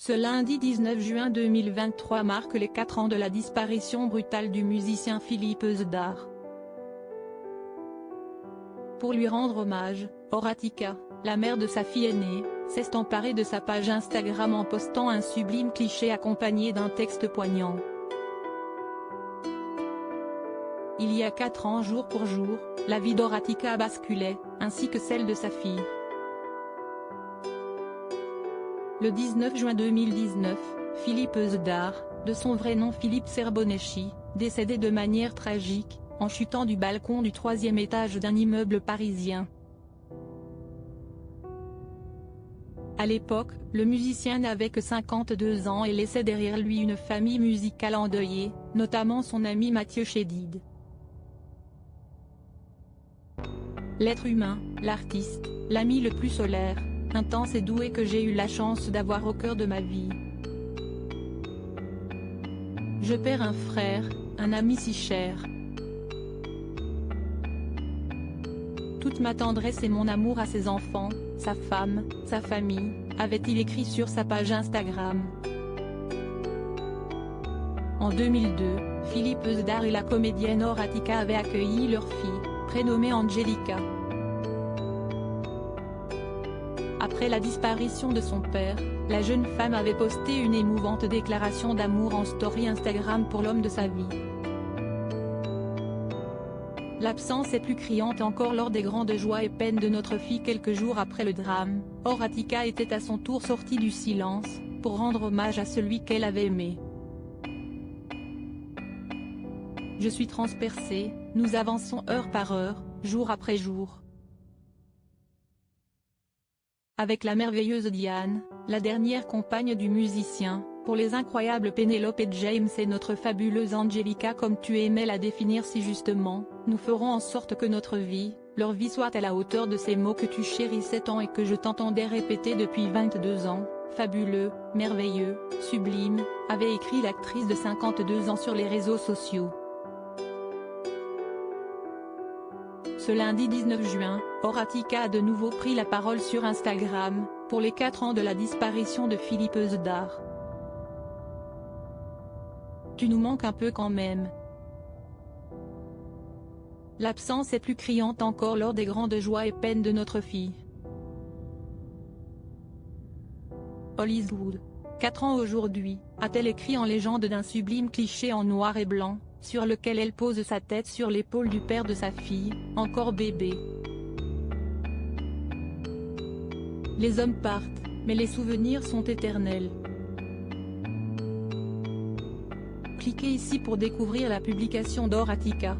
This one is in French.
Ce lundi 19 juin 2023 marque les 4 ans de la disparition brutale du musicien Philippe Zdar. Pour lui rendre hommage, Horatica, la mère de sa fille aînée, s'est emparée de sa page Instagram en postant un sublime cliché accompagné d'un texte poignant. Il y a 4 ans jour pour jour, la vie d'Horatica basculait, ainsi que celle de sa fille. Le 19 juin 2019, Philippe Zdar, de son vrai nom Philippe Serbonecchi, décédé de manière tragique, en chutant du balcon du 3e étage d'un immeuble parisien. À l'époque, le musicien n'avait que 52 ans et laissait derrière lui une famille musicale endeuillée, notamment son ami Mathieu Chédid. L'être humain, l'artiste, l'ami le plus solaire, intense et doué que j'ai eu la chance d'avoir au cœur de ma vie. Je perds un frère, un ami si cher. Toute ma tendresse et mon amour à ses enfants, sa femme, sa famille, avait-il écrit sur sa page Instagram. En 2002, Philippe Zdar et la comédienne Horatica avaient accueilli leur fille, prénommée Angelica. Après la disparition de son père, la jeune femme avait posté une émouvante déclaration d'amour en story Instagram pour l'homme de sa vie. L'absence est plus criante encore lors des grandes joies et peines de notre fille. Quelques jours après le drame, Horatica était à son tour sortie du silence, pour rendre hommage à celui qu'elle avait aimé. Je suis transpercée, nous avançons heure par heure, jour après jour. Avec la merveilleuse Diane, la dernière compagne du musicien, pour les incroyables Pénélope et James et notre fabuleuse Angelica comme tu aimais la définir si justement, nous ferons en sorte que notre vie, leur vie soit à la hauteur de ces mots que tu chérissais tant et que je t'entendais répéter depuis 22 ans, fabuleux, merveilleux, sublime, avait écrit l'actrice de 52 ans sur les réseaux sociaux. Ce lundi 19 juin, Horatica a de nouveau pris la parole sur Instagram, pour les 4 ans de la disparition de Philippe Zdar. Tu nous manques un peu quand même. L'absence est plus criante encore lors des grandes joies et peines de notre fille. Hollywood. 4 ans aujourd'hui, a-t-elle écrit en légende d'un sublime cliché en noir et blanc, sur lequel elle pose sa tête sur l'épaule du père de sa fille, encore bébé. Les hommes partent, mais les souvenirs sont éternels. Cliquez ici pour découvrir la publication d'Horatica.